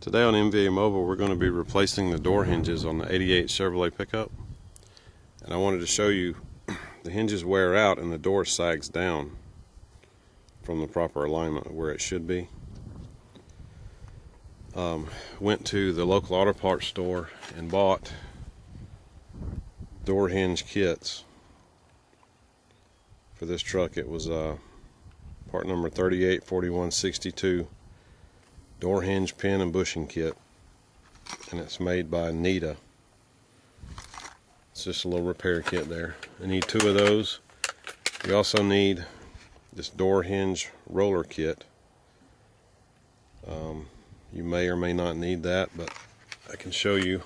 Today on MVA Mobile, we're going to be replacing the door hinges on the '88 Chevrolet pickup. And I wanted to show you the hinges wear out and the door sags down from the proper alignment where it should be. Went to the local auto parts store and bought door hinge kits for this truck. It was part number 384162 door hinge pin and bushing kit, and it's made by Nita. It's just a little repair kit there. I need 2 of those. We also need this door hinge roller kit. You may or may not need that, but I can show you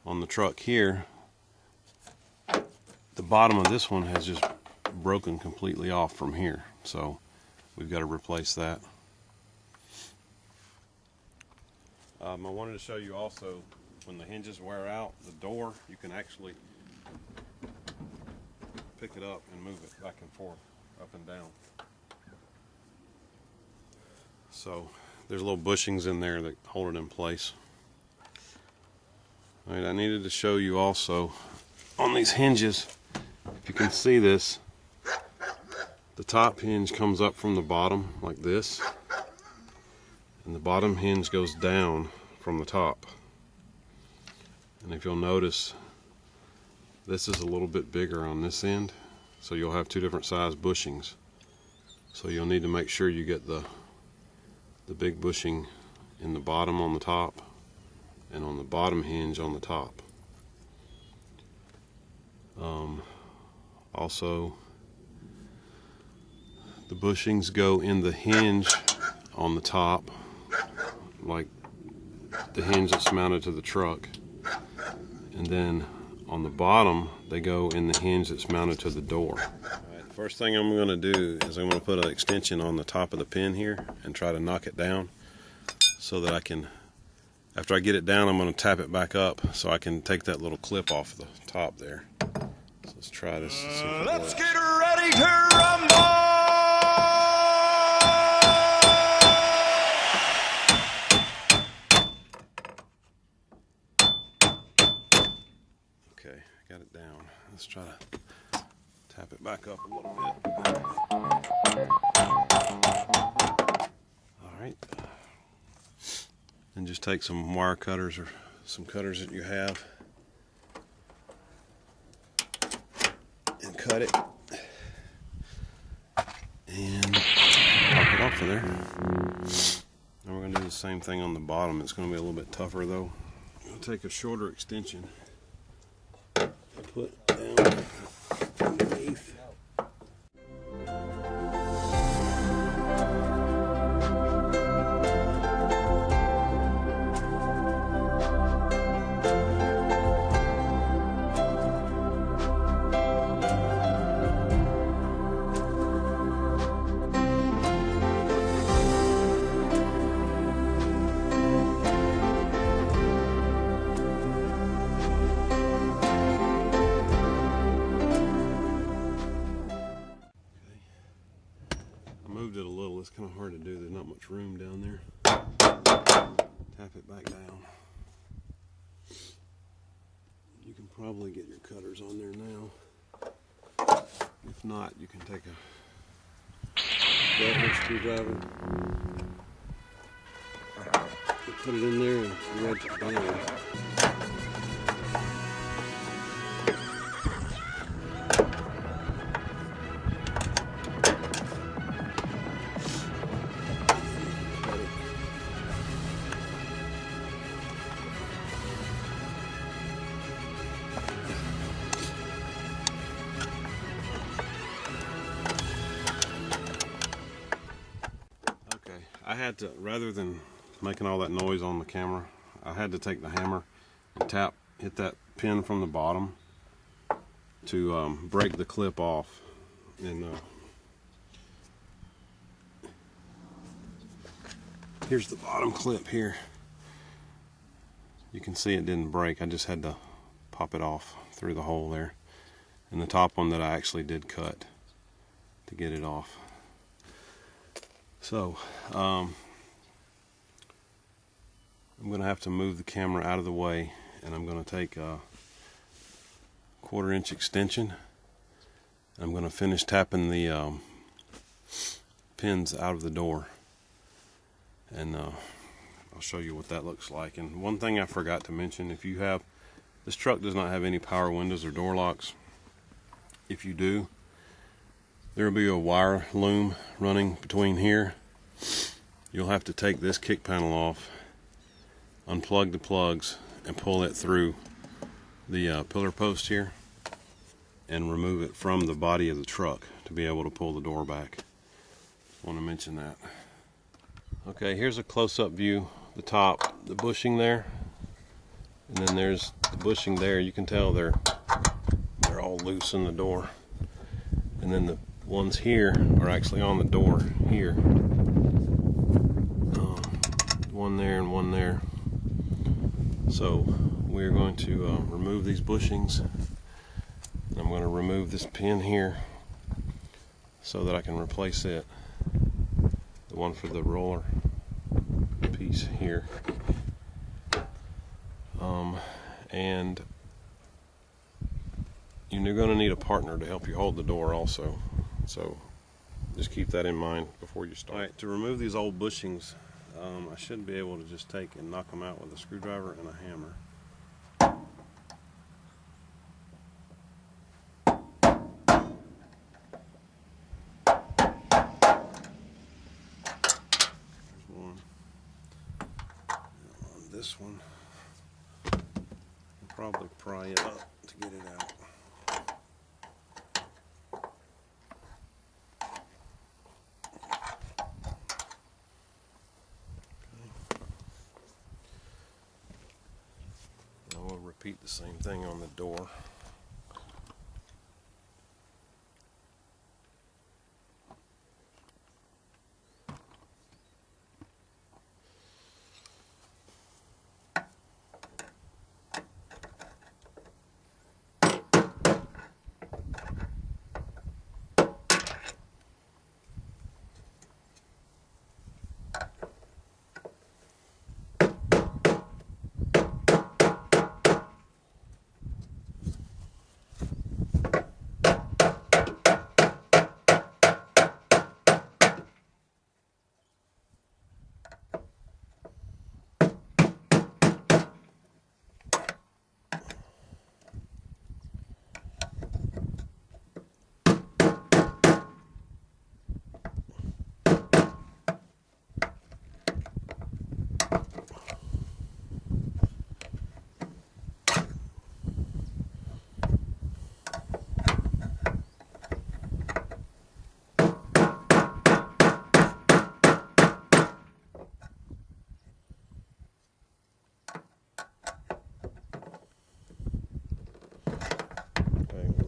on the truck here. The bottom of this one has just broken completely off from here, so we've got to replace that. I wanted to show you also, when the hinges wear out, the door, you can actually pick it up and move it back and forth, up and down. So there's little bushings in there that hold it in place. Alright, I needed to show you also on these hinges, if you can see this, the top hinge comes up from the bottom like this, and the bottom hinge goes down from the top. And if you'll notice, this is a little bit bigger on this end, so you'll have 2 different size bushings. So you'll need to make sure you get the big bushing in the bottom on the top and on the bottom hinge on the top. Also, the bushings go in the hinge on the top, like the hinge that's mounted to the truck, and then on the bottom they go in the hinge that's mounted to the door. Alright, the first thing I'm going to do is I'm going to put an extension on the top of the pin here and try to knock it down, so that I can, after I get it down, I'm going to tap it back up so I can take that little clip off the top there. So let's try this and see if it Let's works. get ready to rumble! Okay, got it down. Let's try to tap it back up a little bit. Alright. And just take some wire cutters or some cutters that you have and cut it and pop it off of there. Now we're going to do the same thing on the bottom. It's going to be a little bit tougher though. I'll take a shorter extension and put down underneath. Moved it a little. It's kind of hard to do. There's not much room down there. Tap it back down. You can probably get your cutters on there now. If not, you can take a belt screwdriver, put it in there and wedge it down. I had to, rather than making all that noise on the camera, I had to take the hammer and hit that pin from the bottom to break the clip off. And here's the bottom clip here. You can see it didn't break. I just had to pop it off through the hole there. And the top one that I actually did cut to get it off. So I'm going to have to move the camera out of the way, and I'm going to take a 1/4 inch extension. I'm going to finish tapping the pins out of the door, and I'll show you what that looks like. And one thing I forgot to mention, if you have, this truck does not have any power windows or door locks. If you do, there will be a wire loom running between here. You'll have to take this kick panel off, unplug the plugs, and pull it through the pillar post here and remove it from the body of the truck to be able to pull the door back. Want to mention that. Okay, here's a close-up view. The top, the bushing there, and then there's the bushing there. You can tell they're all loose in the door, and then the ones here are actually on the door here. One there and one there. So we're going to remove these bushings. I'm going to remove this pin here so that I can replace it. The one for the roller piece here. And you're going to need a partner to help you hold the door also. So just keep that in mind before you start. Alright, to remove these old bushings, I should be able to just take and knock them out with a screwdriver and a hammer. There's one. And on this one, I'll probably pry it up to get it out. We'll repeat the same thing on the door.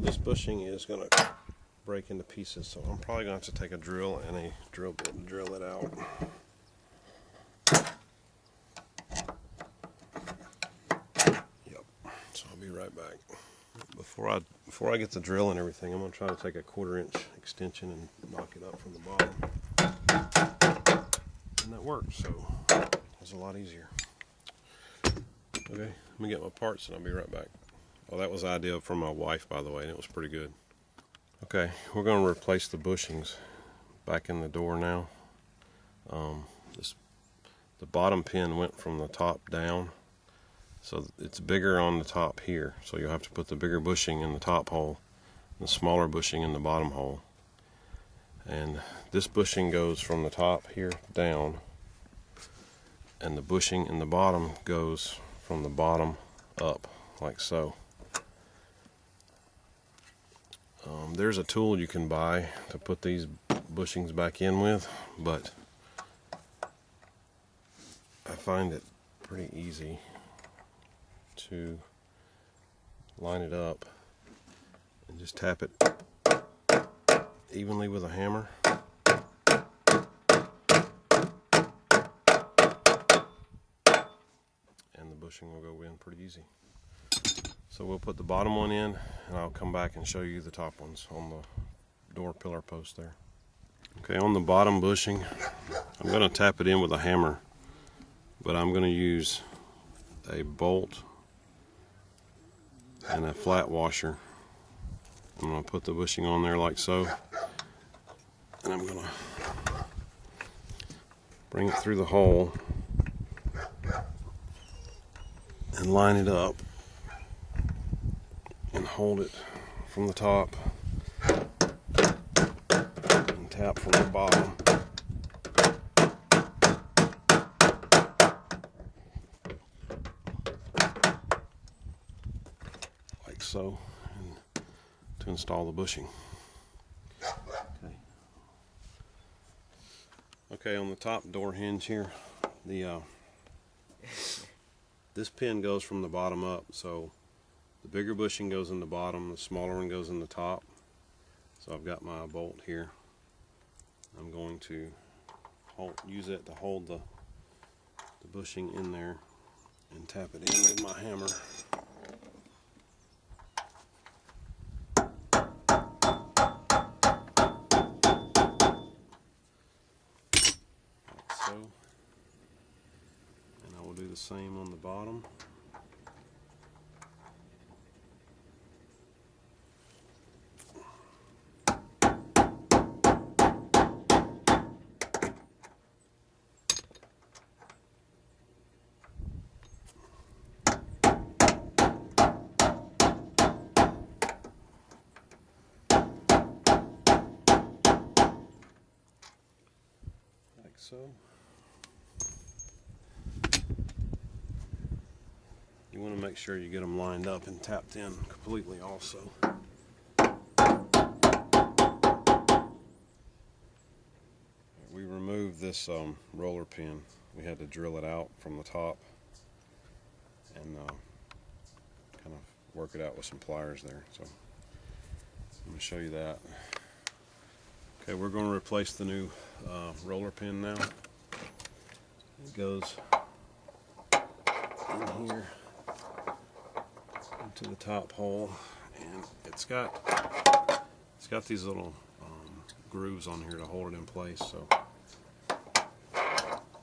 This bushing is going to break into pieces, so I'm probably going to have to take a drill and a drill bit and drill it out. Yep. So I'll be right back. Before I get the drill and everything, I'm going to try to take a 1/4 inch extension and knock it up from the bottom. And that worked, so it was a lot easier. Okay, let me get my parts and I'll be right back. Well, that was an idea from my wife, by the way, and it was pretty good. Okay, we're going to replace the bushings back in the door now. The bottom pin went from the top down, so it's bigger on the top here. So you'll have to put the bigger bushing in the top hole, and the smaller bushing in the bottom hole. And this bushing goes from the top here down, and the bushing in the bottom goes from the bottom up, like so. There's a tool you can buy to put these bushings back in with, but I find it pretty easy to line it up and just tap it evenly with a hammer. And the bushing will go in pretty easy. So we'll put the bottom one in, and I'll come back and show you the top ones on the door pillar post there. Okay, on the bottom bushing, I'm going to tap it in with a hammer but I'm going to use a bolt and a flat washer. I'm going to put the bushing on there like so, and I'm going to bring it through the hole and line it up and hold it from the top and tap from the bottom. Like so, and to install the bushing. Okay, on the top door hinge here, this pin goes from the bottom up, so the bigger bushing goes in the bottom, the smaller one goes in the top. So I've got my bolt here. I'm going to use it to hold the bushing in there and tap it in with my hammer. Like so. And I will do the same on the bottom. So you want to make sure you get them lined up and tapped in completely also. We removed this roller pin. We had to drill it out from the top and kind of work it out with some pliers there. So I'm going to show you that. Okay, we're going to replace the new roller pin now. It goes in here into the top hole, and it's got these little grooves on here to hold it in place. So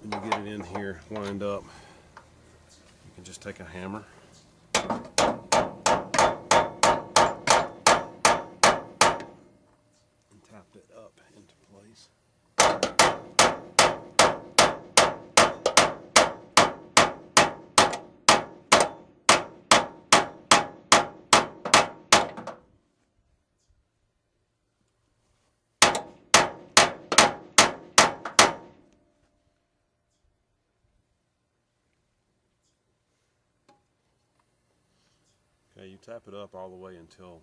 when you get it in here lined up, you can just take a hammer and tap it up into place. Okay, you tap it up all the way until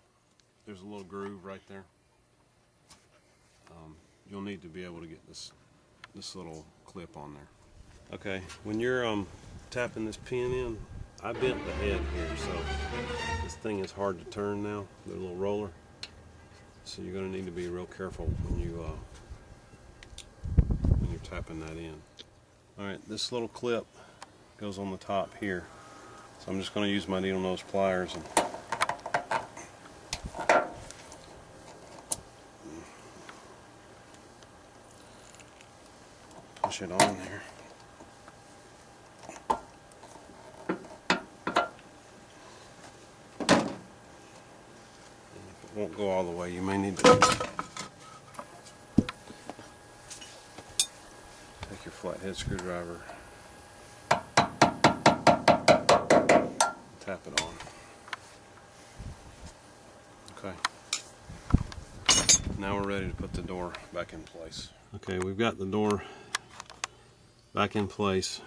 there's a little groove right there. You'll need to be able to get this little clip on there. Okay, when you're tapping this pin in, I bent the head here, so this thing is hard to turn now, the little roller. So you're going to need to be real careful when you're tapping that in. All right, this little clip goes on the top here. So I'm just going to use my needle nose pliers and push it on there. And if it won't go all the way, you may need to take your flathead screwdriver, tap it on. Okay. Now we're ready to put the door back in place. Okay, we've got the door back in place,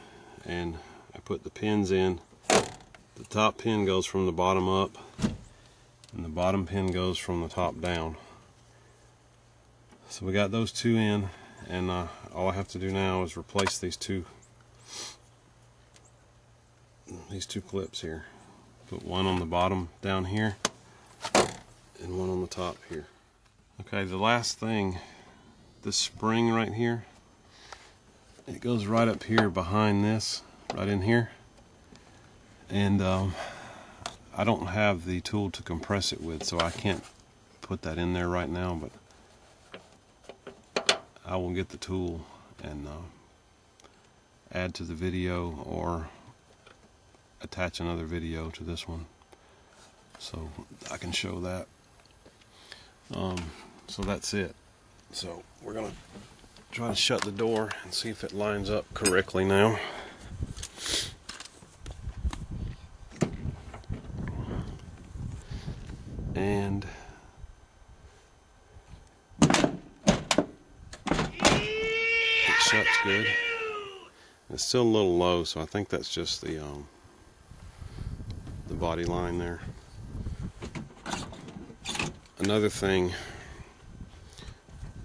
and I put the pins in. The top pin goes from the bottom up, and the bottom pin goes from the top down. So we got those two in, and all I have to do now is replace these two clips here. Put one on the bottom down here and one on the top here. Okay, the last thing, this spring right here, it goes right up here behind this, right in here, and I don't have the tool to compress it with, so I can't put that in there right now, but I will get the tool and add to the video or attach another video to this one, so I can show that. So that's it. So we're gonna try to shut the door and see if it lines up correctly now. And it shuts good. It's still a little low, so I think that's just the body line there. Another thing,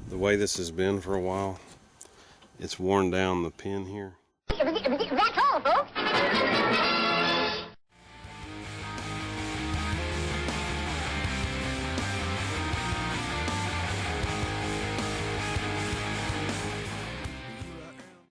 the way this has been for a while, it's worn down the pin here.